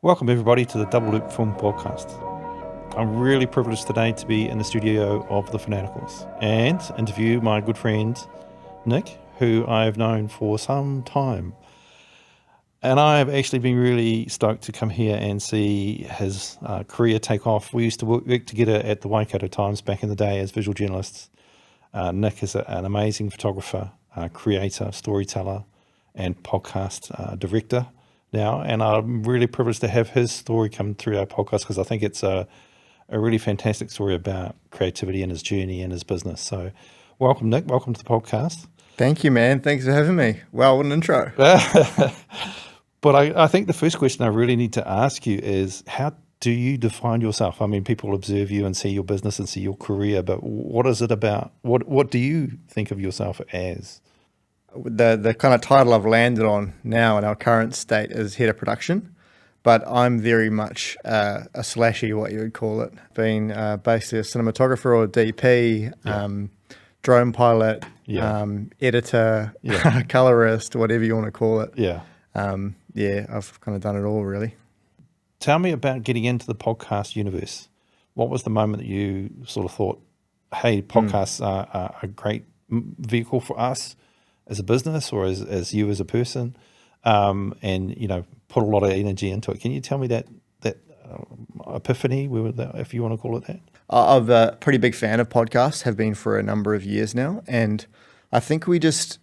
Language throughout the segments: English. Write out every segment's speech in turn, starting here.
Welcome everybody to the Double Loop Film Podcast. I'm really privileged today to be in the studio of the Fanaticals and interview my good friend Nick, who I've known for some time. And I've actually been really stoked to come here and see his career take off. We used to work together at the Waikato Times back in the day as visual journalists. Nick is an amazing photographer, creator, storyteller, and podcast director now. And I'm really privileged to have his story come through our podcast because I think it's a really fantastic story about creativity and his journey and his business. So welcome, Nick. Welcome to the podcast. Thank you, man. Thanks for having me. Well, what an intro. But I think the first question I really need to ask you is, how do you define yourself? I mean, people observe you and see your business and see your career, but what is it about? What do you think of yourself as? The kind of title I've landed on now in our current state is head of production, but I'm very much a slashy, what you would call it, being basically a cinematographer or DP, drone pilot, editor, colorist, whatever you want to call it. I've kind of done it all, really. Tell me about getting into the podcast universe. What was the moment that you sort of thought, hey, podcasts are a great vehicle for us as a business or as you as a person, and, you know, put a lot of energy into it. Can you tell me that epiphany, if you want to call it that? I'm a pretty big fan of podcasts, have been for a number of years now. And I think it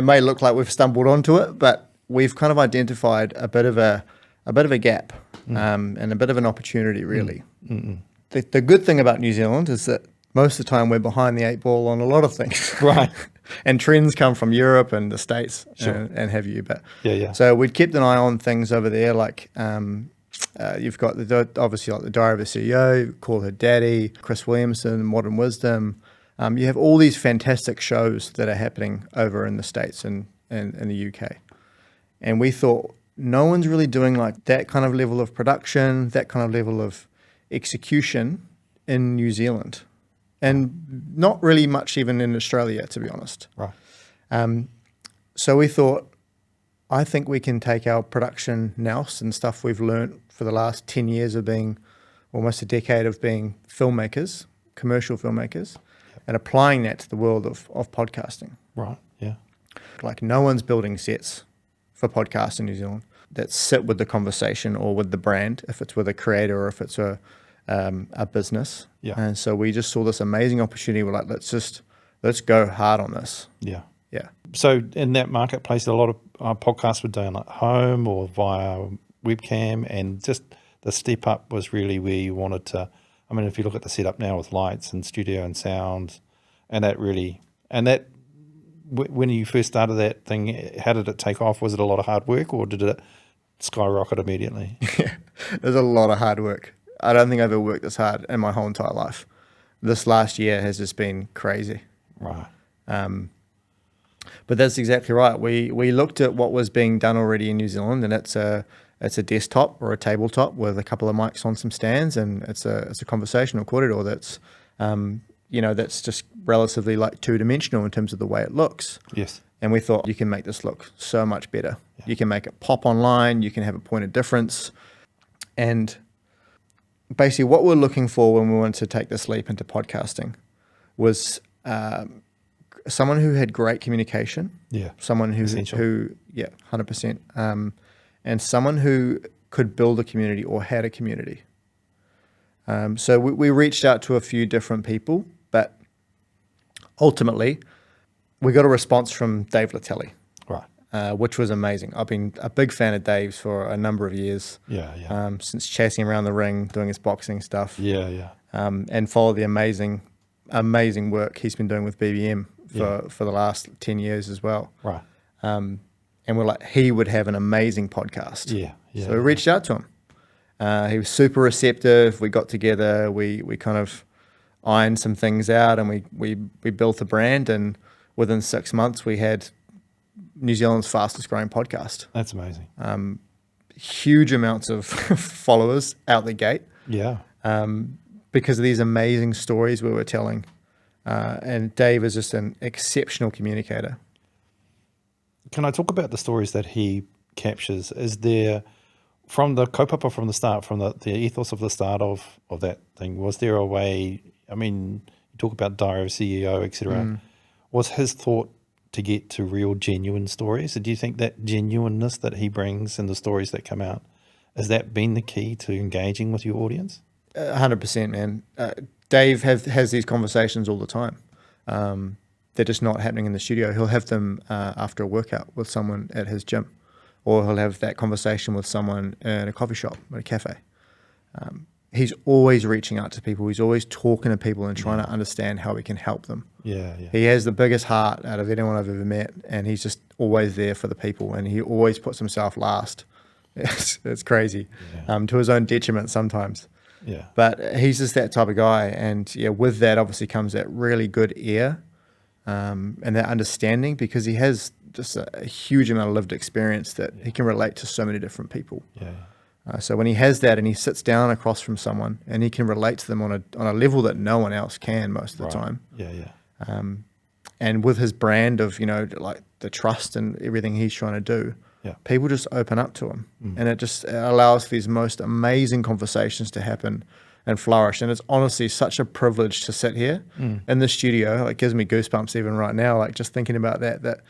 may look like we've stumbled onto it, but we've kind of identified a bit of a gap and a bit of an opportunity, really. The good thing about New Zealand is that most of the time we're behind the eight ball on a lot of things. Right. And trends come from Europe and the States and have you. But so we'd kept an eye on things over there, like you've got obviously like the Diary of a CEO, Call Her Daddy, Chris Williamson, Modern Wisdom. You have all these fantastic shows that are happening over in the States and in the UK. And we thought, no one's really doing like that kind of level of production, that kind of level of execution in New Zealand. And not really much even in Australia, to be honest. Right. So we thought, I think we can take our production nous and stuff we've learned for the last 10 years of being, almost a decade of being filmmakers, commercial filmmakers, and applying that to the world of podcasting. Right, yeah. Like no one's building sets for podcasts in New Zealand that sit with the conversation or with the brand, if it's with a creator or if it's a business. Yeah. And so we just saw this amazing opportunity. We're like, let's go hard on this. Yeah. Yeah. So in that marketplace, a lot of podcasts were done at home or via webcam, and just the step up was really where you wanted to. I mean, if you look at the setup now with lights and studio and sound, when you first started that thing, how did it take off? Was it a lot of hard work or did it skyrocket immediately? Yeah, there's a lot of hard work. I don't think I've ever worked this hard in my whole entire life. This last year has just been crazy. Right. But that's exactly right. We looked at what was being done already in New Zealand, and it's a desktop or a tabletop with a couple of mics on some stands, and it's a conversational corridor that's that's just relatively like two-dimensional in terms of the way it looks. Yes. And we thought, you can make this look so much better. Yeah. You can make it pop online. You can have a point of difference. And basically what we're looking for when we wanted to take this leap into podcasting was someone who had great communication. Yeah. Someone who 100%. And someone who could build a community or had a community. So we reached out to a few different people, but ultimately we got a response from Dave Latele, right? Which was amazing. I've been a big fan of Dave's for a number of years. Since chasing around the ring, doing his boxing stuff. And follow the amazing work he's been doing with BBM for the last 10 years as well. Right. And we're like, he would have an amazing podcast. So we reached out to him. He was super receptive. We got together. We kind of ironed some things out, and we built a brand. And within 6 months, we had New Zealand's fastest growing podcast. That's amazing. Huge amounts of followers out the gate. Yeah. Because of these amazing stories we were telling. And Dave is just an exceptional communicator. Can I talk about the stories that he captures? Is there from the kaupapa from the start, from the ethos of the start of that thing, was there a way, I mean, you talk about Diary of a CEO, etc. Was his thought to get to real genuine stories? Do you think that genuineness that he brings in the stories that come out, has that been the key to engaging with your audience? 100%, man. Dave has these conversations all the time. They're just not happening in the studio. He'll have them after a workout with someone at his gym, or he'll have that conversation with someone in a coffee shop or a cafe. He's always reaching out to people. He's always talking to people and trying to understand how he can help them. Yeah. He has the biggest heart out of anyone I've ever met, and he's just always there for the people, and he always puts himself last. It's crazy, to his own detriment sometimes. Yeah. But he's just that type of guy, and with that obviously comes that really good ear, and that understanding, because he has just a huge amount of lived experience that he can relate to so many different people. Yeah. So when he has that and he sits down across from someone and he can relate to them on a level that no one else can most of the time. Yeah. And with his brand of, like the trust and everything he's trying to do, people just open up to him, and it just allows these most amazing conversations to happen and flourish. And it's honestly such a privilege to sit here in the studio. Like, it gives me goosebumps even right now, like just thinking about that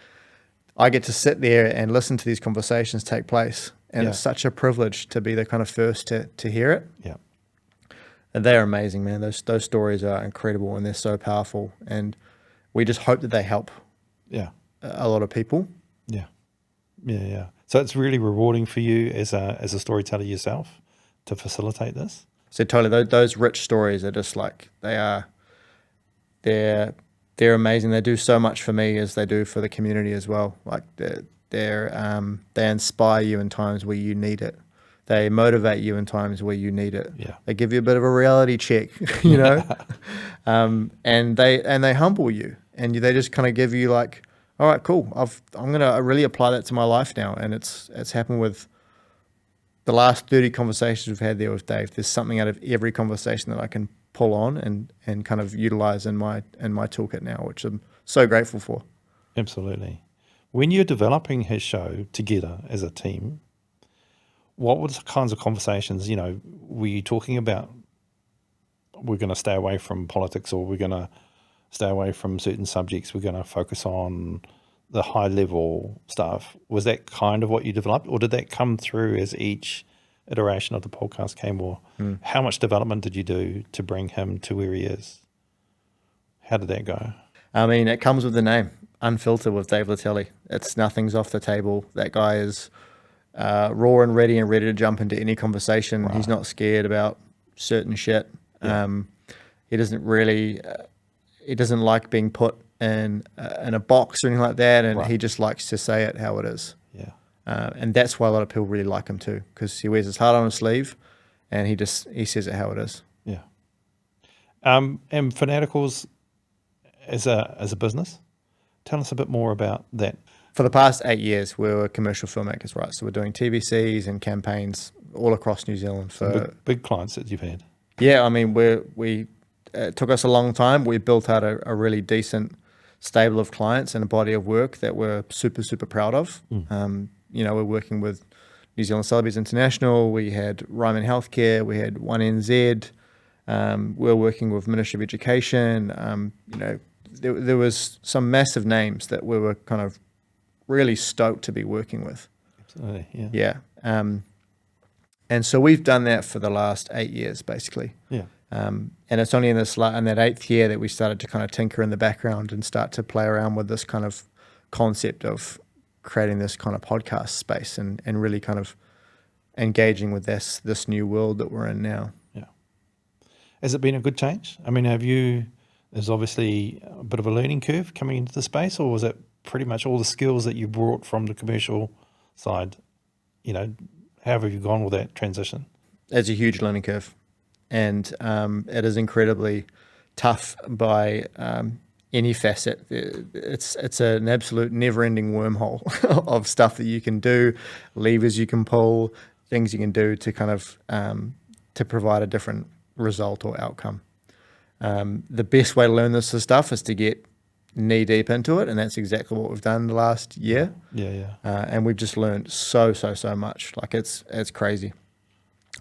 I get to sit there and listen to these conversations take place. And it's such a privilege to be the kind of first to hear it. Yeah. And they're amazing, man. Those stories are incredible, and they're so powerful. And we just hope that they help a lot of people. Yeah. So it's really rewarding for you as a storyteller yourself to facilitate this? So totally, those rich stories are just like, they're amazing. They do so much for me as they do for the community as well. Like they inspire you in times where you need it. They motivate you in times where you need it. Yeah. They give you a bit of a reality check, and they humble you, and they just kind of give you like, all right, cool. I'm gonna really apply that to my life now, and it's happened with the last 30 conversations we've had there with Dave. There's something out of every conversation that I can pull on and kind of utilize in my toolkit now, which I'm so grateful for. Absolutely. When you're developing his show together as a team, what were the kinds of conversations, were you talking about, we're going to stay away from politics, or we're going to stay away from certain subjects, we're going to focus on the high level stuff? Was that kind of what you developed, or did that come through as each iteration of the podcast came, or how much development did you do to bring him to where he is? How did that go? I mean, it comes with the name, Unfiltered with Dave Latele. It's nothing's off the table. That guy is raw and ready to jump into any conversation. Right. He's not scared about certain shit. Yeah. He doesn't really, he doesn't like being put in a box or anything like that, and he just likes to say it how it is. Yeah. And that's why a lot of people really like him too, because he wears his heart on his sleeve, and he says it how it is. Yeah. And Fanaticals as a business, tell us a bit more about that. For the past 8 years, we were commercial filmmakers, right? So we're doing TVCs and campaigns all across New Zealand for big clients that you've had. Yeah, I mean, it took us a long time. We built out a really decent stable of clients and a body of work that we're super, super proud of. We're working with New Zealand Celebrities International. We had Ryman Healthcare. We had 1NZ. We're working with Ministry of Education. There was some massive names that we were kind of really stoked to be working with. Absolutely, yeah. Yeah. And so we've done that for the last 8 years, basically. Yeah. And it's only in that 8th year that we started to kind of tinker in the background and start to play around with this kind of concept of creating this kind of podcast space and really kind of engaging with this new world that we're in now. Yeah. Has it been a good change? I mean, there's obviously a bit of a learning curve coming into the space, or was it pretty much all the skills that you brought from the commercial side? How have you gone with that transition? It's a huge learning curve, and it is incredibly tough by any facet. It's an absolute never-ending wormhole of stuff that you can do, levers you can pull, things you can do to kind of to provide a different result or outcome. The best way to learn this stuff is to get knee deep into it, and that's exactly what we've done the last year. And we've just learned so much. Like it's crazy.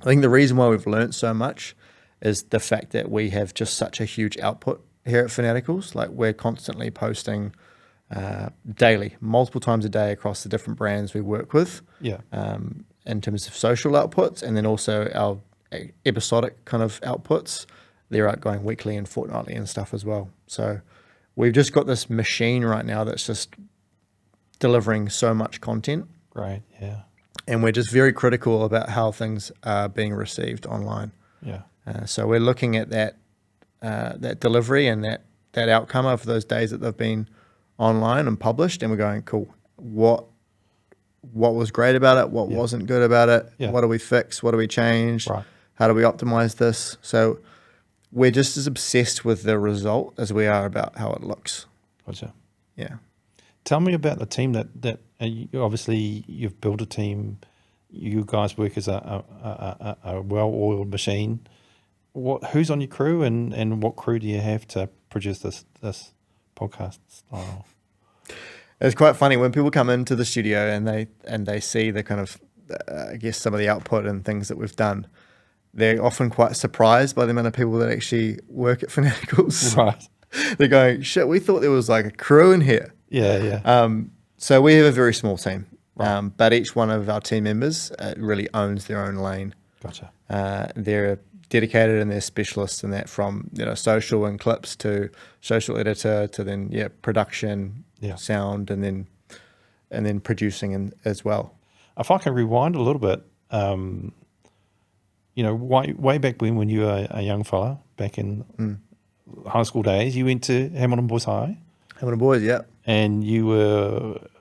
I think the reason why we've learned so much is the fact that we have just such a huge output here at Fanaticals. Like we're constantly posting daily, multiple times a day across the different brands we work with. In terms of social outputs, and then also our episodic kind of outputs. They're out going weekly and fortnightly and stuff as well. So we've just got this machine right now that's just delivering so much content. Right, yeah. And we're just very critical about how things are being received online. So we're looking at that delivery and that outcome of those days that they've been online and published, and we're going, cool, what was great about it, what wasn't good about it, what do we fix, what do we change, how do we optimize this? So we're just as obsessed with the result as we are about how it looks. Gotcha. Yeah. Tell me about the team that obviously you've built a team. You guys work as a well-oiled machine. Who's on your crew, and what crew do you have to produce this podcast style? It's quite funny when people come into the studio and they see the kind of I guess some of the output and things that we've done. They're often quite surprised by the amount of people that actually work at Fanaticals. Right. They're going, shit, we thought there was like a crew in here. So we have a very small team, but each one of our team members really owns their own lane. Gotcha. They're dedicated and they're specialists in that, from social and clips to social editor to then production, sound, and then producing as well. If I can rewind a little bit, way back when you were a young fella, back in high school days, you went to Hamilton Boys High. Hamilton Boys, yeah. And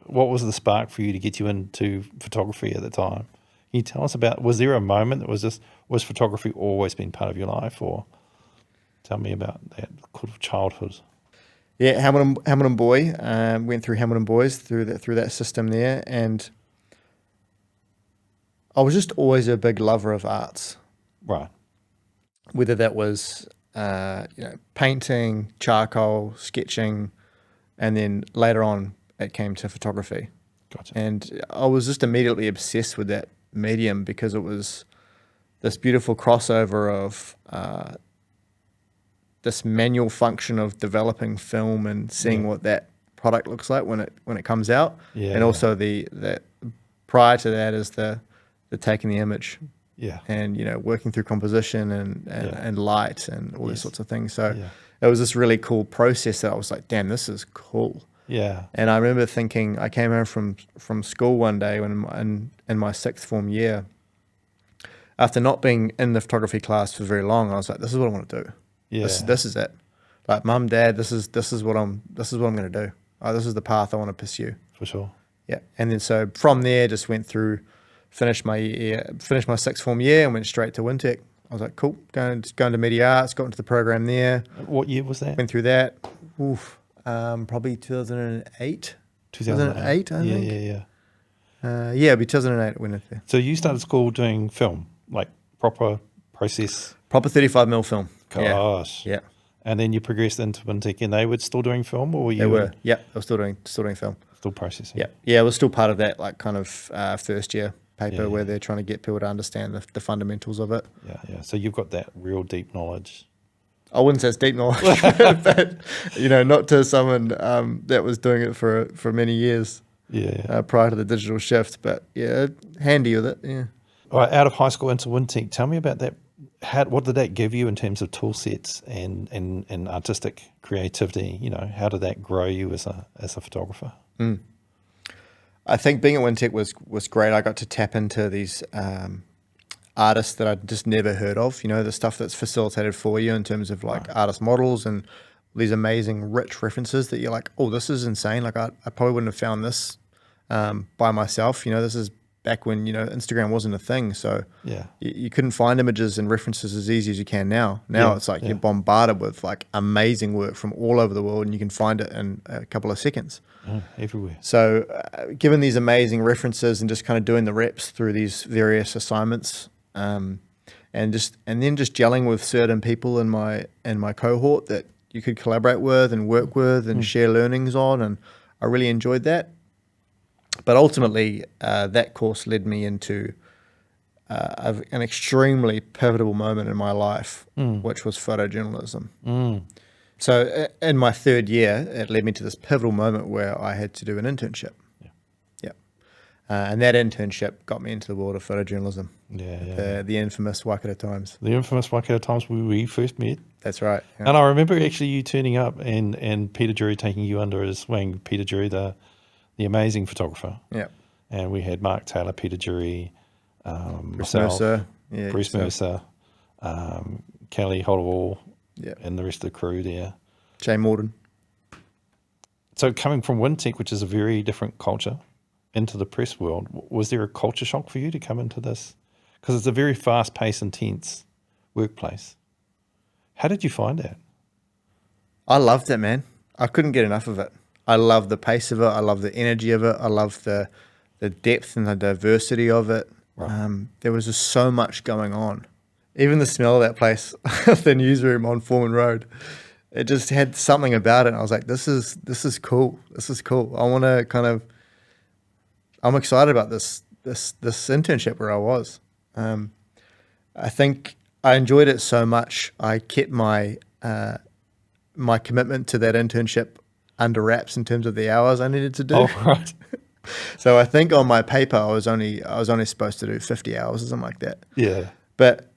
what was the spark for you to get you into photography at the time? Can you tell us was there a moment that was photography always been part of your life, or tell me about that kind of childhood? Yeah, Hamilton boy, went through Hamilton Boys through that system there, and I was just always a big lover of arts. Right. Whether that was painting, charcoal, sketching, and then later on it came to photography. Gotcha. And I was just immediately obsessed with that medium because it was this beautiful crossover of this manual function of developing film and seeing what that product looks like when it comes out, and also the prior to that is the taking the image, and working through composition and light and all these sorts of things. So it was this really cool process that I was like, damn, this is cool. Yeah. And I remember thinking, I came home from school one day when in my sixth form year, after not being in the photography class for very long, I was like, this is what I want to do. Yeah. This is it. Like, Mum, Dad, this is what I'm going to do. This is the path I want to pursue. For sure. Yeah. And then so from there, just went through, finished my sixth form year and went straight to Wintec. I was like, cool, going to Media Arts, got into the program there. What year was that? Went through that. Probably 2008. 2008, I think. It'd be 2008 when it there. So you started school doing film, like proper process? Proper 35mm film. Gosh. Yeah. And then you progressed into Wintec, and they were still doing film, or They were. Yeah, they were still doing film. Still processing. Yeah. Yeah, it was still part of that, like, kind of first year paper where they're trying to get people to understand the fundamentals of it. Yeah. So you've got that real deep knowledge. I wouldn't say it's deep knowledge, but not to someone that was doing it for many years. Prior to the digital shift, but handy with it. Yeah. All right, out of high school into Wintec, tell me about that. What did that give you in terms of tool sets and artistic creativity? How did that grow you as a photographer? I think being at Wintec was great. I got to tap into these artists that I'd just never heard of. The stuff that's facilitated for you in terms of artist models and these amazing rich references that you're like, oh, this is insane. Like I probably wouldn't have found this by myself. This is back when Instagram wasn't a thing, so you couldn't find images and references as easy as you can now. It's like you're bombarded with like amazing work from all over the world, and you can find it in a couple of seconds. Everywhere. So given these amazing references and just kind of doing the reps through these various assignments, and then just gelling with certain people in my cohort that you could collaborate with and work with and share learnings on, and I really enjoyed that. But ultimately, that course led me into an extremely pivotal moment in my life, which was photojournalism. So in my third year, it led me to this pivotal moment where I had to do an internship. And that internship got me into the world of photojournalism. The infamous Waikato Times. The infamous Waikato Times where we first met. That's right. Yeah. And I remember actually you turning up and Peter Jury taking you under his wing. Peter Jury, the amazing photographer. Yeah. And we had Mark Taylor, Peter Jury, Bruce myself, Mercer, Bruce Mercer, Kelly Hollowall, and the rest of the crew there. Jay Morden. So coming from Wintec, which is a very different culture, into the press world, was there a culture shock for you to come into this? Because it's a very fast-paced, intense workplace. How did you find that? I loved it, man. I couldn't get enough of it. I love the pace of it. I love the energy of it. I love the depth and the diversity of it. Right. There was just so much going on. Even the smell of that place, the newsroom on Foreman Road, it just had something about it. And I was like, this is cool. This is cool. I want to I'm excited about this internship where I was. I think I enjoyed it so much. I kept my my commitment to that internship under wraps in terms of the hours I needed to do. Oh, right. So I think on my paper I was only supposed to do 50 hours or something like that. Yeah. But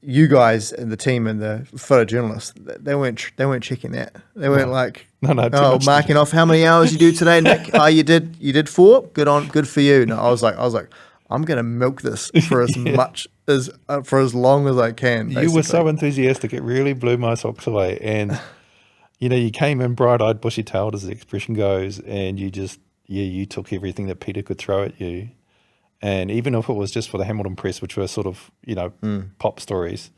you guys and the team and the photojournalists, they weren't checking that. They weren't marking off how many hours you do today, Nick. You did 4. Good for you. No, I was like, I'm gonna milk this for as much as for as long as I can. Basically. You were so enthusiastic; it really blew my socks away. And you came in bright-eyed, bushy-tailed, as the expression goes, and you just you took everything that Peter could throw at you. And even if it was just for the Hamilton Press, which were sort of, pop stories,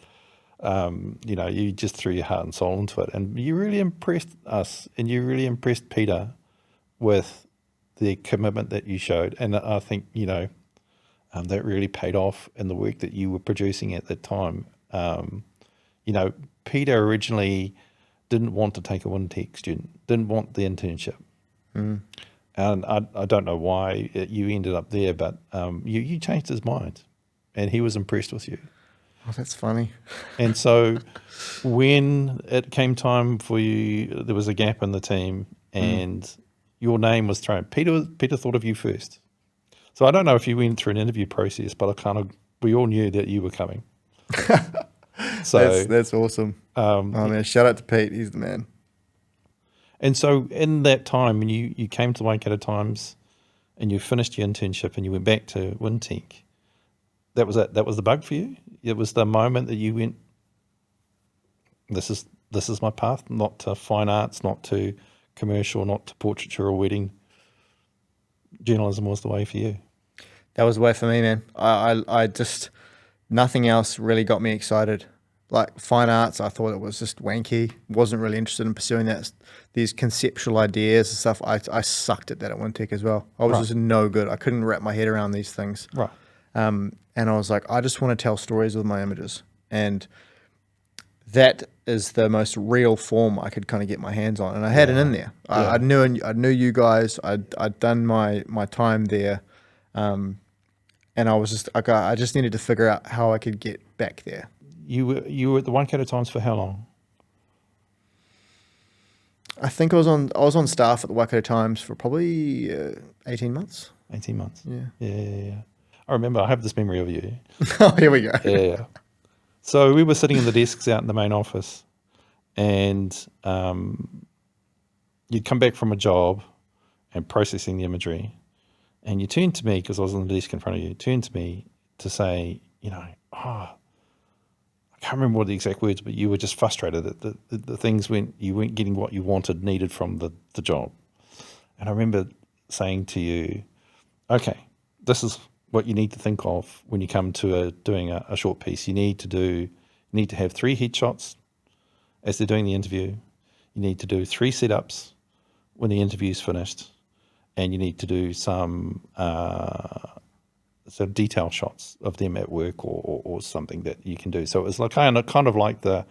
you just threw your heart and soul into it. And you really impressed us, and you really impressed Peter with the commitment that you showed. And I think, that really paid off in the work that you were producing at that time. Peter originally didn't want to take a Wintec student, didn't want the internship. And I don't know why you ended up there, but you changed his mind, and he was impressed with you. Oh, that's funny. And so when it came time for you, there was a gap in the team, and your name was thrown. Peter thought of you first. So I don't know if you went through an interview process, but we all knew that you were coming. So that's awesome. Man, shout out to Pete. He's the man. And so in that time, when you came to the Waikato Times and you finished your internship and you went back to Wintec, that was it. That was the bug for you? It was the moment that you went, this is my path, not to fine arts, not to commercial, not to portraiture or wedding. Journalism was the way for you. That was the way for me, man. I just, nothing else really got me excited. Like fine arts, I thought it was just wanky. Wasn't really interested in pursuing these conceptual ideas and stuff. I sucked at that at Wintec as well. I was just no good. I couldn't wrap my head around these things. Right. And I was like, I just want to tell stories with my images. And that is the most real form I could kind of get my hands on. And I had it in there. I knew you guys. I'd done my time there. And I was just, I just needed to figure out how I could get back there. You were at the Waikato Times for how long? I think I was on staff at the Waikato Times for probably 18 months. 18 months. Yeah. I remember. I have this memory of you. Oh, here we go. Yeah. So we were sitting in the desks out in the main office, and you'd come back from a job and processing the imagery, and you turned to me, because I was on the desk in front of you, turned to me to say, I can't remember what the exact words, but you were just frustrated that the things you weren't getting what you needed from the job. And I remember saying to you, okay, this is what you need to think of when you come to doing a short piece. You need to have 3 headshots as they're doing the interview. You need to do 3 setups when the interview's finished, and you need to do some sort of detail shots of them at work or something that you can do. So it was like kind of like the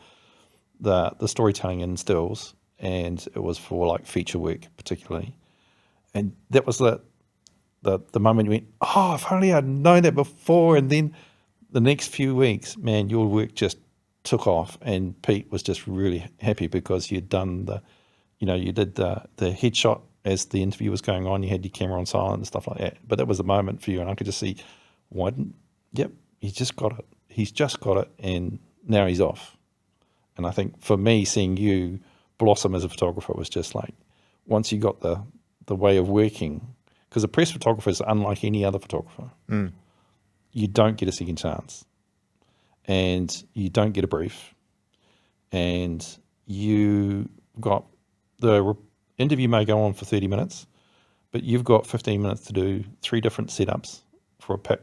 the storytelling in stills, and it was for like feature work particularly. And that was the moment you went, oh, if only I'd known that before. And then the next few weeks, man, your work just took off, and Pete was just really happy because you'd done you did the headshot as the interview was going on. You had your camera on silent and stuff like that. But that was the moment for you, and I could just see, he's just got it. He's just got it, and now he's off. And I think for me, seeing you blossom as a photographer was just like, once you got the way of working, because a press photographer is unlike any other photographer. You don't get a second chance, and you don't get a brief, and you got the interview may go on for 30 minutes, but you've got 15 minutes to do 3 different setups for a pick,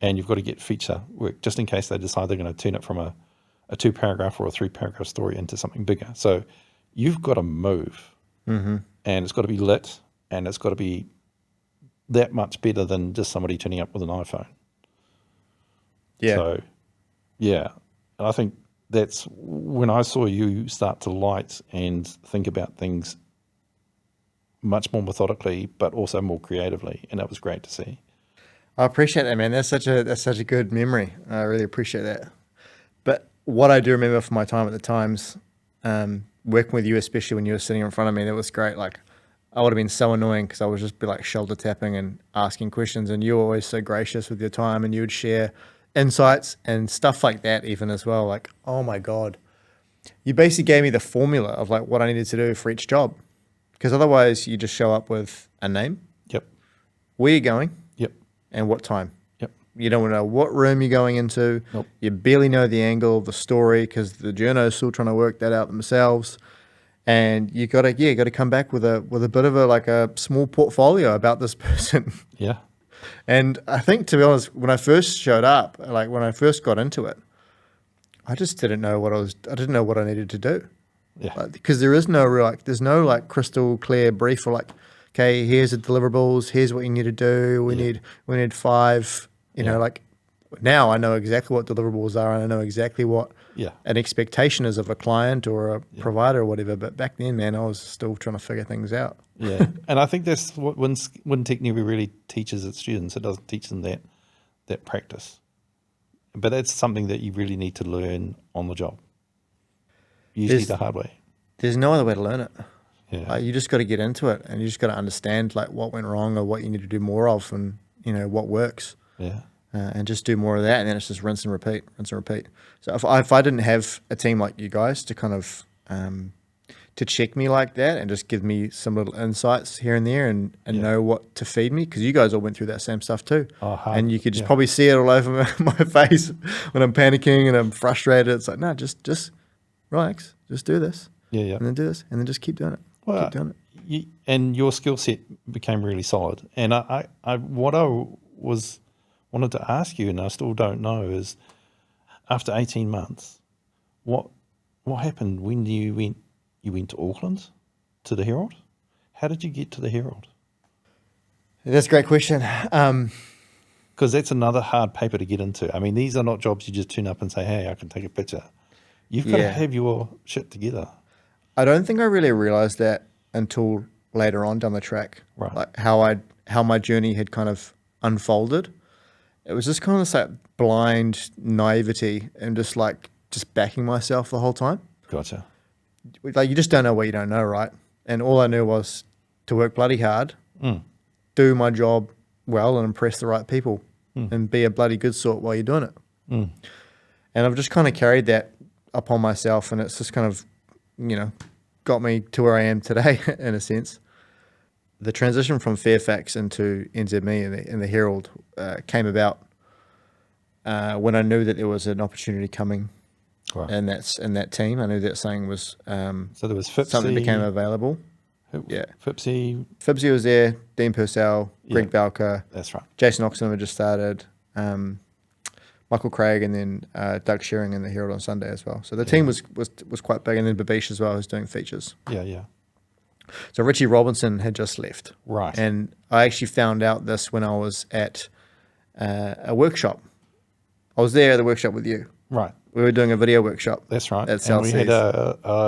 and you've got to get feature work just in case they decide they're going to turn it from a 2-paragraph or a 3-paragraph story into something bigger. So you've got to move, and it's got to be lit, and it's got to be that much better than just somebody turning up with an iPhone. Yeah. So, yeah, I think that's when I saw you start to light and think about things much more methodically, but also more creatively, and that was great to see. I appreciate that, man. That's such a good memory. I really appreciate that. But what I do remember from my time at the Times, working with you, especially when you were sitting in front of me, that was great. Like, I would have been so annoying because I would just be like shoulder tapping and asking questions, and you were always so gracious with your time, and you would share insights and stuff like that even as well. Like, oh my God, you basically gave me the formula of like what I needed to do for each job, because otherwise you just show up with a name. Yep. Where you're going. Yep. And what time. Yep. You don't know what room you're going into. Nope. You barely know the angle of the story because the journo's still trying to work that out themselves. And you got to come back with a bit of a small portfolio about this person. Yeah. And I think, to be honest, when I first showed up, like when I first got into it, I just didn't know I didn't know what I needed to do. Yeah. Because there is no real, there's no crystal clear brief for okay, here's the deliverables, here's what you need to do. We need 5, you know, now I know exactly what deliverables are, and I know exactly what an expectation is of a client or a provider or whatever. But back then, man, I was still trying to figure things out. Yeah. And I think that's what Wintec never really teaches its students. It doesn't teach them that practice. But that's something that you really need to learn on the job. Usually the hard way. There's no other way to learn it. Yeah. You just got to get into it, and you just got to understand what went wrong or what you need to do more of, and what works. Yeah. And just do more of that, and then it's just rinse and repeat. So if I didn't have a team like you guys to kind of to check me like that and just give me some little insights here and there and know what to feed me, because you guys all went through that same stuff too. And you could just probably see it all over my face when I'm panicking and I'm frustrated. It's like, no, just relax, just do this, and then do this, and then just keep doing it. Well, keep doing it. And your skill set became really solid. And I wanted to ask you, and I still don't know, is after 18 months, what happened when you went to Auckland, to the Hearld? How did you get to the Hearld? That's a great question. Because that's another hard paper to get into. I mean, these are not jobs you just turn up and say, hey, I can take a picture. You've got to have your shit together. I don't think I really realized that until later on down the track. Right. Like how my journey had kind of unfolded. It was just kind of like blind naivety and just backing myself the whole time. Gotcha. Like, you just don't know what you don't know, right? And all I knew was to work bloody hard, do my job well, and impress the right people, and be a bloody good sort while you're doing it. And I've just kind of carried that upon myself, and it's just kind of, got me to where I am today, in a sense. The transition from Fairfax into NZME and the Hearld came about when I knew that there was an opportunity coming. Right. And that team. I knew that something was so there was Fipsy, something became available. Fipsy was there, Dean Purcell, Greg Balker. That's right. Jason Oxenham had just started, Michael Craig, and then Doug Shearing in the Hearld on Sunday as well. So the team was quite big, and then Babish as well, who's doing features. Yeah. So Richie Robinson had just left. Right. And I actually found out this when I was at a workshop. I was there at the workshop with you. Right. We were doing a video workshop. That's right. At And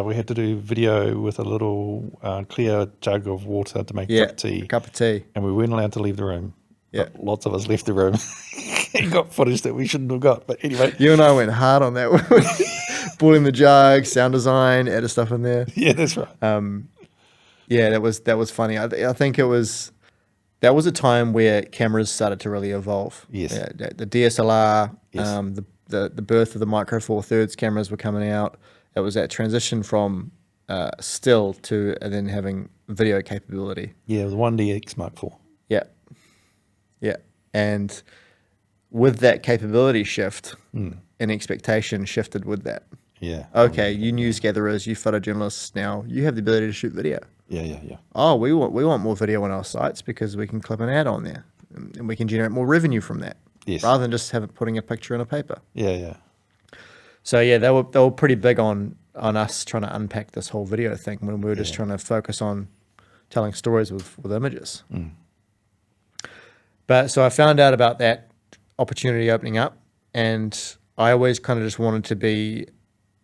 we had to do video with a little clear jug of water to make a cup of tea. And we weren't allowed to leave the room. Yeah. But lots of us left the room and got footage that we shouldn't have got. But anyway. You and I went hard on that. Brought in the jug, sound design, added stuff in there. Yeah, that's right. Yeah, that was funny. I think that was a time where cameras started to really evolve. Yes. Yeah, the DSLR, yes. The birth of the Micro Four Thirds cameras were coming out. It was that transition from still to and then having video capability. Yeah, the 1DX Mark IV. Yeah, yeah, and with that capability shift, an expectation shifted with that. Yeah. Okay, you news gatherers, you photojournalists, now you have the ability to shoot video. Yeah. Oh, we want more video on our sites because we can clip an ad on there, and we can generate more revenue from that. Yes. Rather than just putting a picture in a paper. Yeah. So yeah, they were pretty big on us trying to unpack this whole video thing when we were just trying to focus on telling stories with images. But so I found out about that opportunity opening up, and I always kind of just wanted to be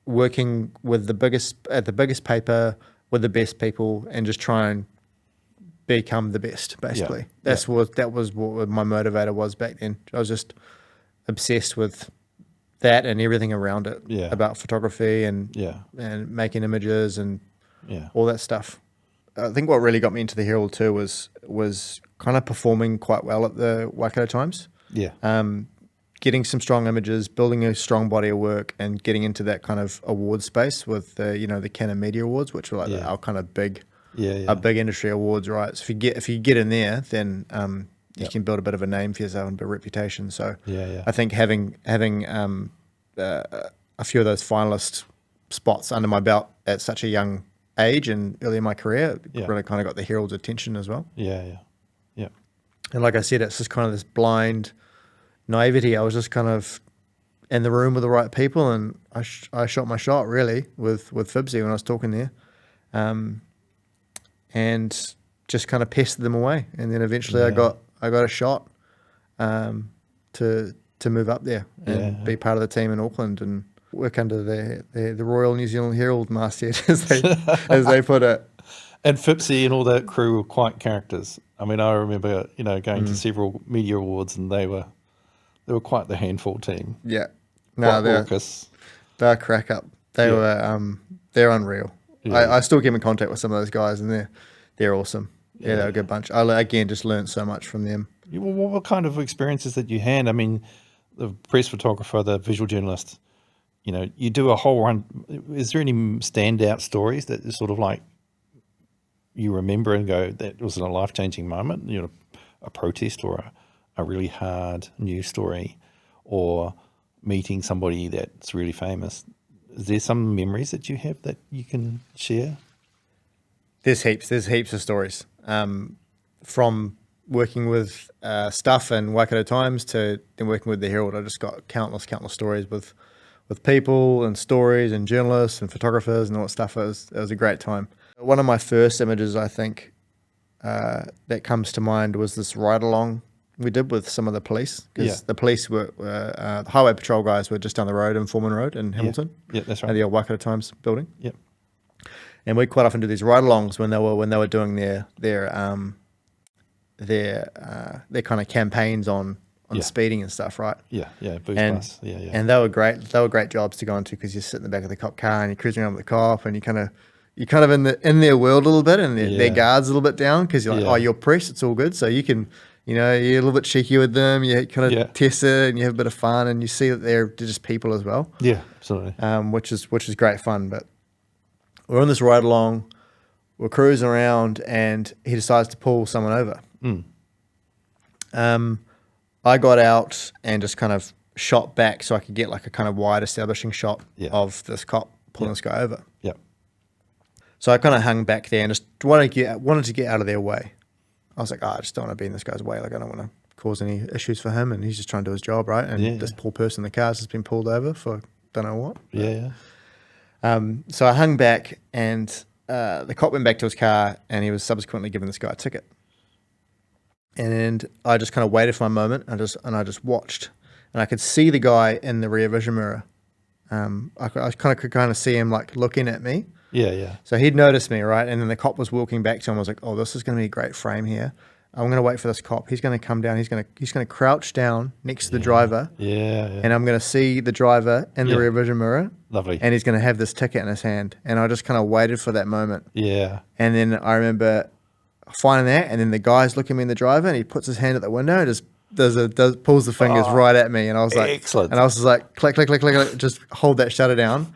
working with the biggest paper with the best people and just try and become the best, basically. That was what my motivator was back then. I was just obsessed with that and everything around it, about photography and making images and all that stuff. I think what really got me into the Hearld too was kind of performing quite well at the Waikato Times. Getting some strong images, building a strong body of work, and getting into that kind of award space with the Canon Media Awards, which were like our kind of big industry awards, right? So if you get in there, then you can build a bit of a name for yourself and a reputation. So I think having a few of those finalist spots under my belt at such a young age and early in my career really kind of got the Hearld's attention as well. Yeah. And like I said, it's just kind of this blind naivety. I was just kind of in the room with the right people, and I shot my shot really with Fibsy when I was talking there, and just kind of pestered them away. And then eventually I got a shot to move up there and be part of the team in Auckland and work under the Royal New Zealand Herald masthead, as they put it. And Fipsy and all that crew were quite characters. I mean, I remember going to several media awards, and they were quite the handful team. Yeah, no, they're crack up. They're unreal. I still keep in contact with some of those guys, and they're awesome. Yeah, they're a good bunch. I again just learned so much from them. What kind of experiences that you had? I mean, the press photographer, the visual journalist. You do a whole run. Is there any standout stories that is sort of like you remember and go, that was a life-changing moment? A protest or a really hard news story, or meeting somebody that's really famous. Is there some memories that you have that you can share? There's heaps of stories. From working with stuff and Waikato Times to then working with the Hearld, I just got countless stories with people and stories and journalists and photographers and all that stuff. It was a great time. One of my first images, I think, that comes to mind was this ride-along we did with some of the police, because the police were the highway patrol guys were just down the road in Foreman Road in Hamilton. Yeah, that's right. At the old Waikato Times building. Yep. And we quite often do these ride-alongs when they were doing their kind of campaigns on speeding and stuff, right? Yeah, boost bus. Yeah. And they were great. They were great jobs to go into, because you sit in the back of the cop car and you're cruising around with the cop, and you're kind of in their world a little bit, and their guard's a little bit down, because you're like, oh, you're press, it's all good. So you can, you're a little bit cheeky with them. You kind of test it, and you have a bit of fun, and you see that they're just people as well. Yeah, absolutely. Which is great fun. But we're on this ride along, we're cruising around, and he decides to pull someone over. I got out and just kind of shot back so I could get like a kind of wide establishing shot of this cop pulling this guy over. Yeah. So I kind of hung back there and just wanted to get out of their way. I was like, I just don't want to be in this guy's way. Like, I don't want to cause any issues for him, and he's just trying to do his job, right? And this poor person in the car has just been pulled over for don't know what. So I hung back, and the cop went back to his car, and he was subsequently giving this guy a ticket. And I just kind of waited for my moment, and I just watched, and I could see the guy in the rear vision mirror I could kind of see him like looking at me. Yeah. So he'd noticed me, right? And then the cop was walking back to him. I was like, oh, this is going to be a great frame here. I'm going to wait for this cop. He's going to come down. He's going to crouch down next to the driver. Yeah. And I'm going to see the driver in the rear vision mirror. Lovely. And he's going to have this ticket in his hand. And I just kind of waited for that moment. Yeah. And then I remember finding that. And then the guy's looking at me in the driver, and he puts his hand at the window and just pulls the fingers right at me. And I was like, excellent. And I was just like, click, click, click, click, just hold that shutter down.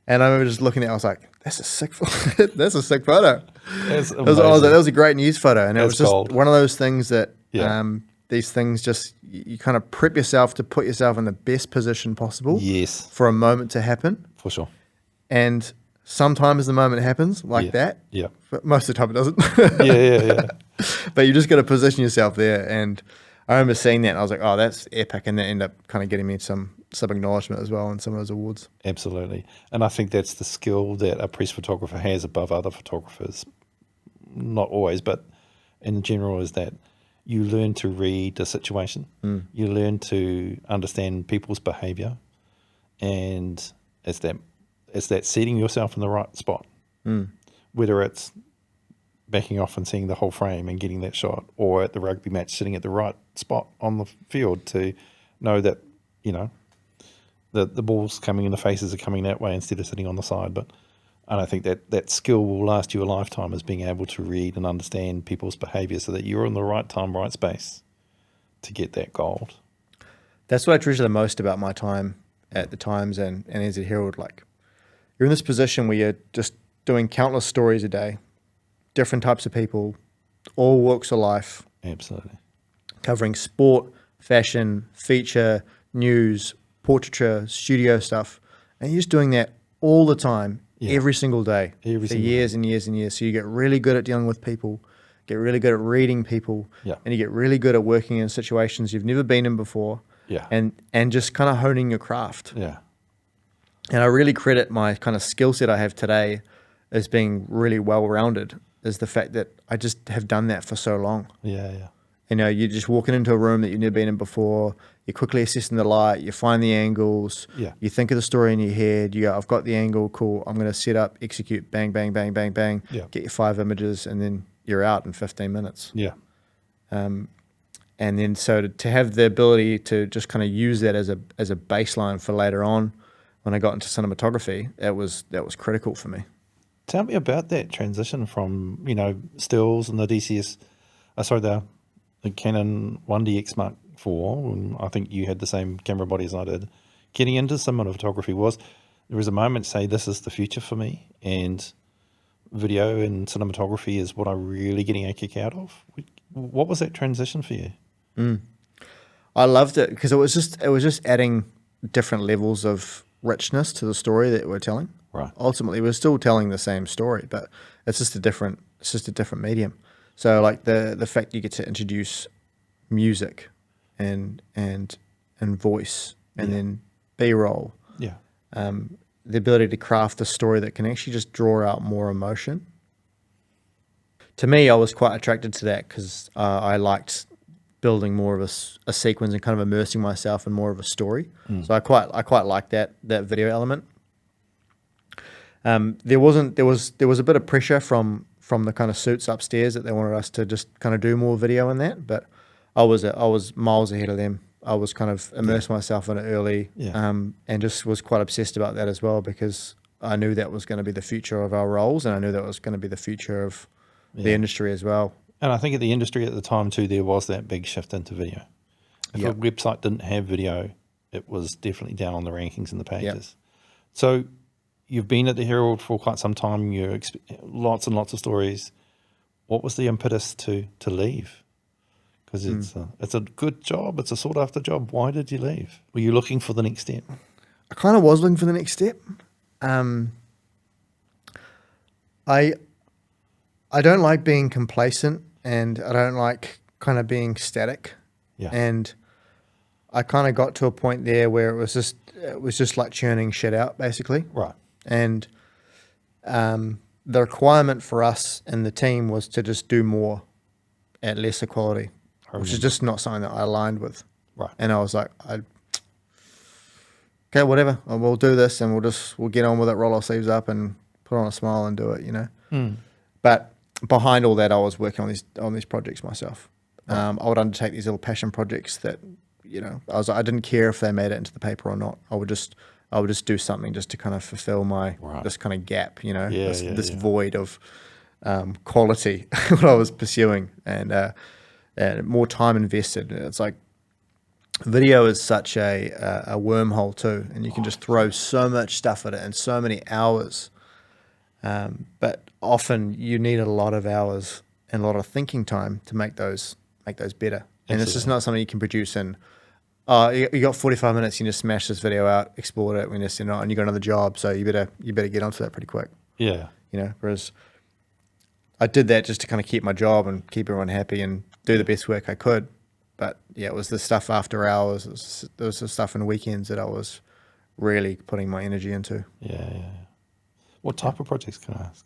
And I remember just looking at it, I was like, that's a sick photo. That's a sick photo. That's I was like, that was a great news photo. And it was just gold. one of those things that these things just, you kind of prep yourself to put yourself in the best position possible for a moment to happen. For sure. And sometimes the moment happens like that. Yeah. But most of the time it doesn't. Yeah. But you just got to position yourself there. And I remember seeing that and I was like, oh, that's epic. And that ended up kind of getting me some acknowledgement as well in some of those awards. Absolutely. And I think that's the skill that a press photographer has above other photographers. Not always, but in general, is that you learn to read the situation. You learn to understand people's behavior, and it's that setting yourself in the right spot. Whether it's backing off and seeing the whole frame and getting that shot, or at the rugby match sitting at the right spot on the field to know that, you know, the ball's coming and the faces are coming that way instead of sitting on the side. But I don't think that skill will last you a lifetime, is being able to read and understand people's behaviour so that you're in the right time, right space to get that gold. That's what I treasure the most about my time at the Times and NZ Hearld. Like, you're in this position where you're just doing countless stories a day, different types of people, all walks of life. Absolutely. Covering sport, fashion, feature, news, portraiture, studio stuff. And you're just doing that all the time, every single day, for years and years and years. So you get really good at dealing with people, get really good at reading people, and you get really good at working in situations you've never been in before, and just kind of honing your craft. And I really credit my kind of skill set I have today as being really well-rounded, is the fact that I just have done that for so long. You know, you're just walking into a room that you've never been in before. You're quickly assessing the light. You find the angles. You think of the story in your head. You go, I've got the angle. Cool. I'm going to set up, execute, bang, bang, bang, bang, bang. Get your 5 images, and then you're out in 15 minutes. And then so to have the ability to just kind of use that as a baseline for later on, when I got into cinematography, that was critical for me. Tell me about that transition from, you know, stills and the DCS. The Canon 1DX Mark IV, and I think you had the same camera body as I did. Getting into cinematography there was a moment say, this is the future for me, and video and cinematography is what I'm really getting a kick out of. What was that transition for you? I loved it because it was just adding different levels of richness to the story that we're telling. Right. Ultimately, we're still telling the same story, but it's just a different medium. So like the fact you get to introduce music and voice and then B-roll. The ability to craft a story that can actually just draw out more emotion. To me, I was quite attracted to that because I liked building more of a sequence and kind of immersing myself in more of a story. So I quite liked that video element. There was a bit of pressure from the kind of suits upstairs that they wanted us to just kind of do more video in that, but I was miles ahead of them. I was kind of immersed myself in it early, and just was quite obsessed about that as well, because I knew that was going to be the future of our roles, and I knew that was going to be the future of the industry as well. And I think at the industry at the time too, there was that big shift into video. If a website didn't have video, it was definitely down on the rankings and the pages. So you've been at the Hearld for quite some time. You lots and lots of stories. What was the impetus to leave? Because it's a good job. It's a sought after job. Why did you leave? Were you looking for the next step? I kind of was looking for the next step. I don't like being complacent, and I don't like kind of being static. And I kind of got to a point there where it was just like churning shit out, basically. Right. And the requirement for us and the team was to just do more at lesser quality, which is just not something that I aligned with. Right. And I was like, okay, whatever, we'll do this, and we'll get on with it, roll our sleeves up and put on a smile and do it, you know. But behind all that, I was working on these projects myself. I would undertake these little passion projects that, you know, I didn't care if they made it into the paper or not. I would just do something just to kind of fulfill my this kind of gap, you know, this void of quality what I was pursuing, and more time invested. It's like video is such a wormhole too, and you can just throw so much stuff at it and so many hours. But often you need a lot of hours and a lot of thinking time to make those better. And it's just not something you can produce in. You got 45 minutes. You just smash this video out, export it, and you got another job. So you better get onto that pretty quick. Yeah. You know, whereas I did that just to kind of keep my job and keep everyone happy and do the best work I could. But yeah, it was the stuff after hours. There was the stuff in weekends that I was really putting my energy into. Yeah. What type of projects, can I ask?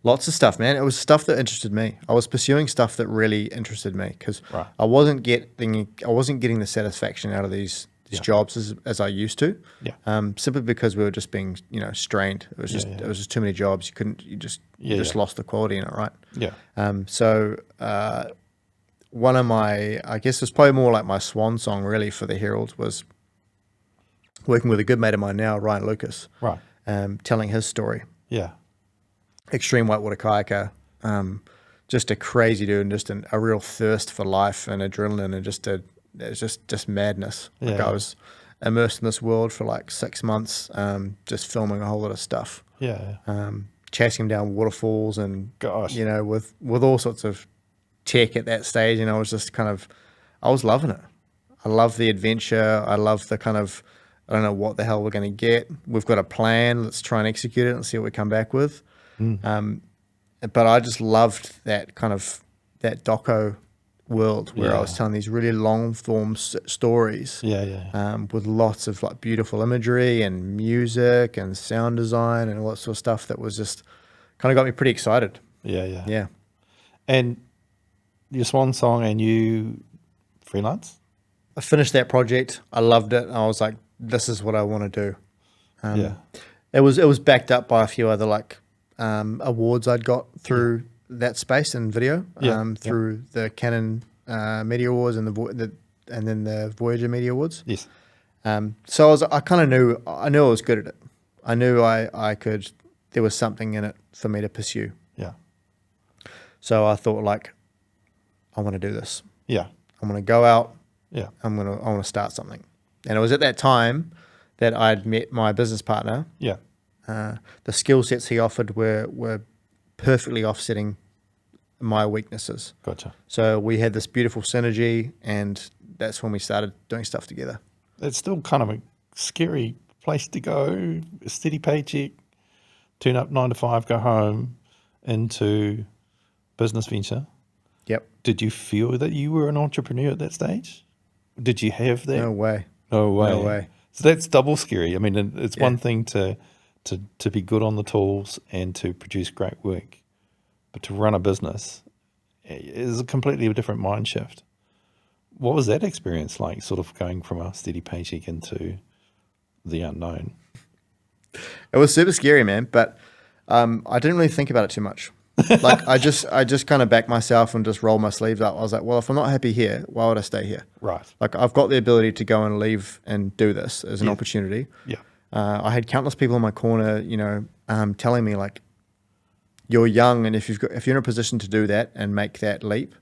Lots of stuff, man. It was stuff that interested me. I was pursuing stuff that really interested me because I wasn't getting the satisfaction out of these jobs as I used to. Yeah. Simply because we were just being, you know, strained. It was it was just too many jobs. You just lost the quality in it, right? Yeah. So one of my, I guess it was probably more like my swan song really for the Hearld, was working with a good mate of mine now, Ryan Lucas. Right. Telling his story. Yeah. Extreme whitewater kayaker, just a crazy dude, and just a real thirst for life and adrenaline, and it's just madness. Yeah. Like I was immersed in this world for like 6 months, just filming a whole lot of stuff. Yeah. Chasing him down waterfalls and you know, with all sorts of tech at that stage, and I was just I was loving it. I love the adventure. I love the kind of, I don't know what the hell we're going to get. We've got a plan. Let's try and execute it and see what we come back with. But I just loved that kind of that doco world where I was telling these really long form stories. With lots of like beautiful imagery and music and sound design and all that sort of stuff that was just kind of got me pretty excited. Yeah. And your swan song, and you freelance? I finished that project. I loved it. I was like, this is what I want to do. It was backed up by a few other like awards I'd got through that space and video, through the Canon Media Awards and then the Voyager Media Awards. Yes. So I kind of knew I was good at it. I knew I could. There was something in it for me to pursue. Yeah. So I thought, like, I want to do this. Yeah. I'm going to go out. Yeah. I want to start something. And it was at that time that I'd met my business partner. Yeah. The skill sets he offered were perfectly offsetting my weaknesses. Gotcha. So we had this beautiful synergy, and that's when we started doing stuff together. It's still kind of a scary place to go. A steady paycheck, turn up 9 to 5, go home, into business venture. Yep. Did you feel that you were an entrepreneur at that stage? Did you have that? No way. No way. No way. So that's double scary. I mean, it's one thing to be good on the tools and to produce great work, but to run a business is a completely different mind shift. What was that experience like, sort of going from a steady paycheck into the unknown? It was super scary, man, but I didn't really think about it too much. Like I just kind of backed myself and just rolled my sleeves up. I was like, well, if I'm not happy here, why would I stay here? Right. Like I've got the ability to go and leave and do this as an opportunity. Yeah. I had countless people in my corner, you know, telling me like, you're young, and if you're in a position to do that and make that leap,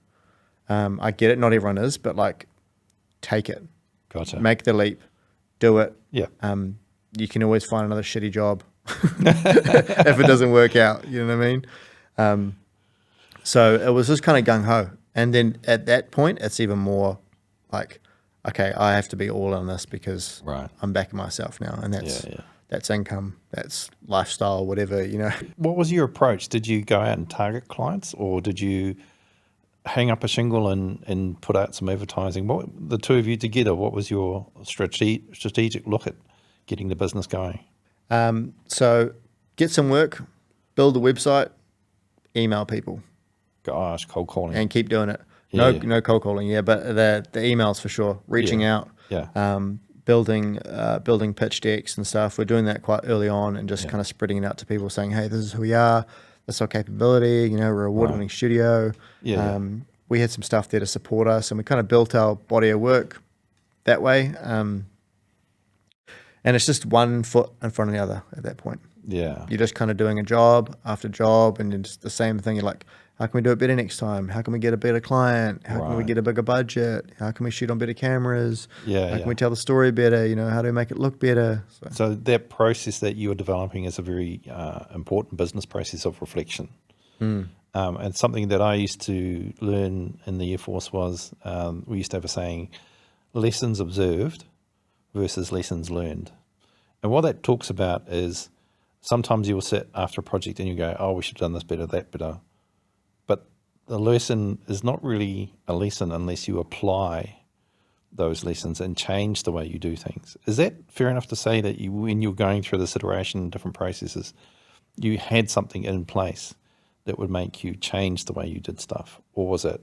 I get it. Not everyone is, but like, take it. Gotcha. Make the leap, do it. Yeah. You can always find another shitty job if it doesn't work out. You know what I mean? So it was just kind of gung ho, and then at that point, it's even more like, okay, I have to be all in this because I'm backing myself now, and that's income, that's lifestyle, whatever, you know. What was your approach? Did you go out and target clients, or did you hang up a shingle and put out some advertising? What, the two of you together, what was your strategic look at getting the business going? So get some work, build a website, email people. Gosh, cold calling. And keep doing it. No cold calling, but the emails for sure. Reaching out. Yeah. building pitch decks and stuff. We're doing that quite early on and just kind of spreading it out to people, saying, hey, this is who we are, this is our capability, we're a award-winning studio. We had some stuff there to support us, and we kind of built our body of work that way. And it's just one foot in front of the other at that point. Yeah. You're just kind of doing a job after job, and it's the same thing. You're like, how can we do it better next time? How can we get a better client? How can we get a bigger budget? How can we shoot on better cameras? How can we tell the story better? How do we make it look better? So that process that you are developing is a very important business process of reflection. And something that I used to learn in the Air Force was we used to have a saying, lessons observed versus lessons learned. And what that talks about is sometimes you will sit after a project and you go, oh, we should have done this better, that better. But the lesson is not really a lesson unless you apply those lessons and change the way you do things. Is that fair enough to say that when you're going through this iteration, different processes, you had something in place that would make you change the way you did stuff? Or was it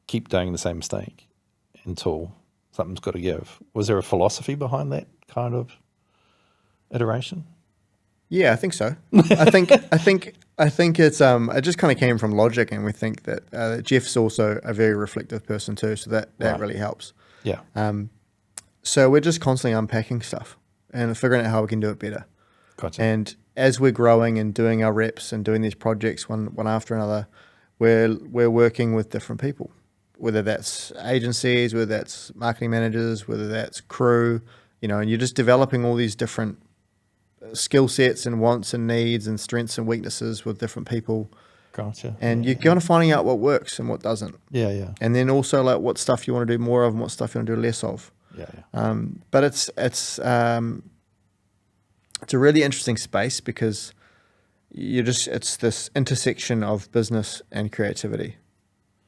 keep doing the same mistake until something's got to give? Was there a philosophy behind that kind of iteration? Yeah, I think so. I think it's it just kind of came from logic, and we think that Jeff's also a very reflective person too, so that really helps. Yeah. So we're just constantly unpacking stuff and figuring out how we can do it better. Gotcha. And as we're growing and doing our reps and doing these projects one after another, we're working with different people, whether that's agencies, whether that's marketing managers, whether that's crew, and you're just developing all these different skill sets and wants and needs and strengths and weaknesses with different people. Gotcha. And you're kind of finding out what works and what doesn't. Yeah. And then also like what stuff you want to do more of and what stuff you want to do less of. Yeah. But it's a really interesting space because it's this intersection of business and creativity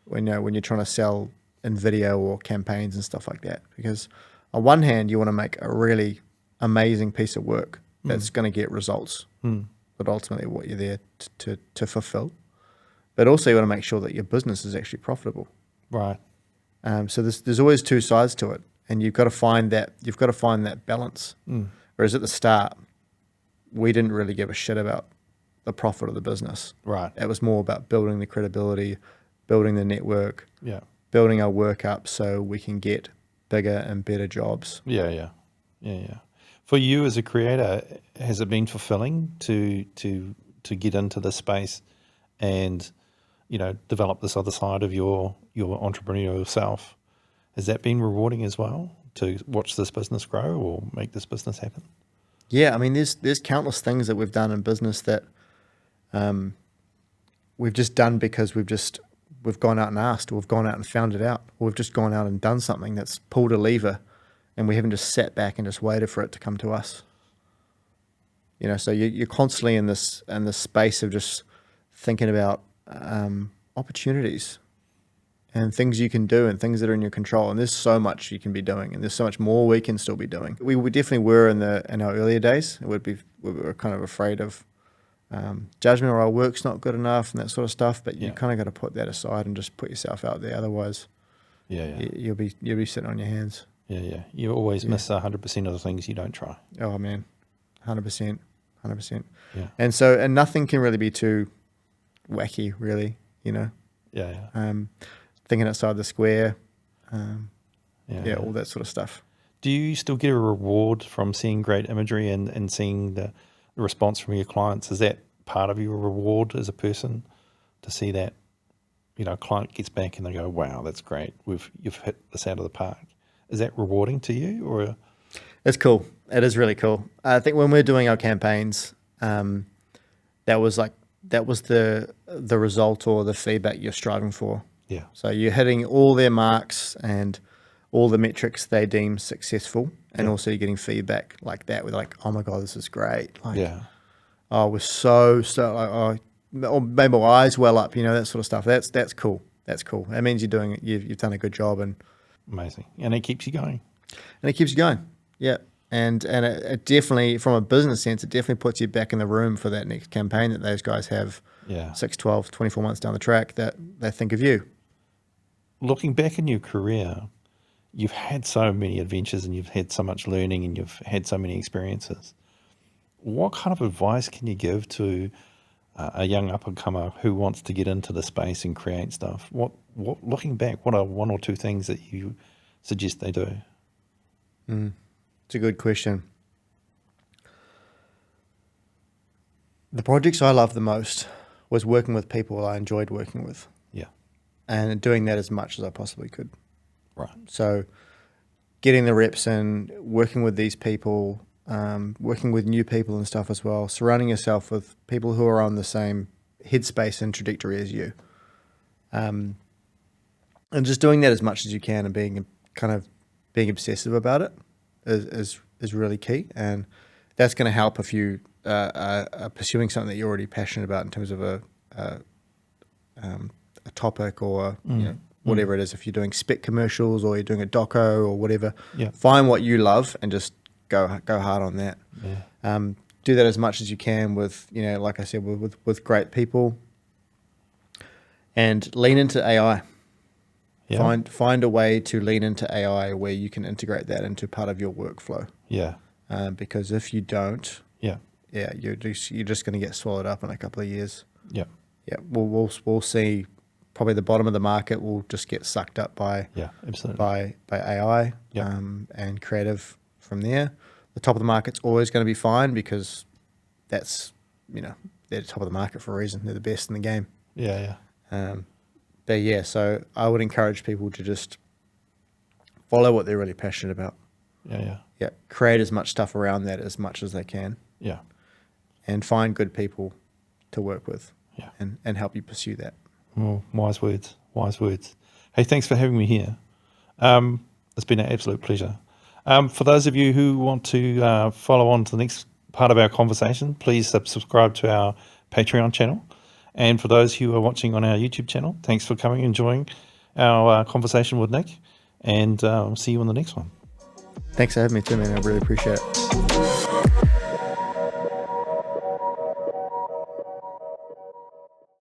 when you're trying to sell in video or campaigns and stuff like that. Because on one hand, you want to make a really amazing piece of work that's going to get results, but ultimately what you're there to fulfill. But also you want to make sure that your business is actually profitable. Right. So there's always two sides to it, and you've got to find that balance. Whereas at the start, we didn't really give a shit about the profit of the business. Right. It was more about building the credibility, building the network, building our work up so we can get bigger and better jobs. Yeah. For you as a creator, has it been fulfilling to get into this space and develop this other side of your entrepreneurial self? Has that been rewarding as well, to watch this business grow or make this business happen? Yeah, I mean, there's countless things that we've done in business that we've just done because we've gone out and asked, or we've gone out and found it out, or we've just gone out and done something that's pulled a lever, and we haven't just sat back and just waited for it to come to us. So you're constantly in this space of just thinking about opportunities and things you can do and things that are in your control. And there's so much you can be doing, and there's so much more we can still be doing. We definitely were in our earlier days. We were kind of afraid of judgment, or our work's not good enough and that sort of stuff. But you kind of got to put that aside and just put yourself out there. Otherwise, you'll be sitting on your hands. Yeah. You always miss 100% of the things you don't try. Oh man, 100%. Yeah. And nothing can really be too wacky, really. Yeah. Thinking outside the square, all that sort of stuff. Do you still get a reward from seeing great imagery and seeing the response from your clients? Is that part of your reward as a person, to see that, a client gets back and they go, wow, that's great, you've hit this out of the park? Is that rewarding to you? Or it's cool. It is really cool. I think when we're doing our campaigns, that was the result or the feedback you're striving for. Yeah. So you're hitting all their marks and all the metrics they deem successful, and also you're getting feedback like that. We're like, oh my God, this is great. Oh, we're so or maybe my eyes well up, that sort of stuff. That's cool. That's cool. That means you've done a good job. And amazing. And it keeps you going. Yeah. And it definitely, from a business sense, it definitely puts you back in the room for that next campaign that those guys have 6, 12, 24 months down the track, that they think of you. Looking back in your career, you've had so many adventures and you've had so much learning and you've had so many experiences. What kind of advice can you give to a young up-and-comer who wants to get into the space and create stuff? What looking back, what are one or two things that you suggest they do? It's a good question. The projects I loved the most was working with people I enjoyed working with. Yeah. And doing that as much as I possibly could. Right. So getting the reps in, working with these people, working with new people and stuff as well, surrounding yourself with people who are on the same headspace and trajectory as you. And just doing that as much as you can and being obsessive about it is really key. And that's going to help if you are pursuing something that you're already passionate about in terms of a topic or whatever it is. If you're doing spec commercials or you're doing a doco or whatever, find what you love and just go hard on that. Yeah. Do that as much as you can with, like I said, with great people, and lean into AI. Yeah. Find a way to lean into AI where you can integrate that into part of your workflow. Yeah. Because if you don't, you're just going to get swallowed up in a couple of years. Yeah. Yeah. We'll see. Probably the bottom of the market will just get sucked up by AI. Yeah. And creative from there. The top of the market's always going to be fine because that's they're the top of the market for a reason. They're the best in the game. Yeah. So I would encourage people to just follow what they're really passionate about. Yeah. Create as much stuff around that as much as they can. Yeah. And find good people to work with. Yeah. And help you pursue that. Well, wise words. Hey, thanks for having me here. It's been an absolute pleasure. For those of you who want to follow on to the next part of our conversation, please subscribe to our Patreon channel. And for those who are watching on our YouTube channel, thanks for coming and enjoying our conversation with Nick. And see you on the next one. Thanks for having me too, man. I really appreciate it.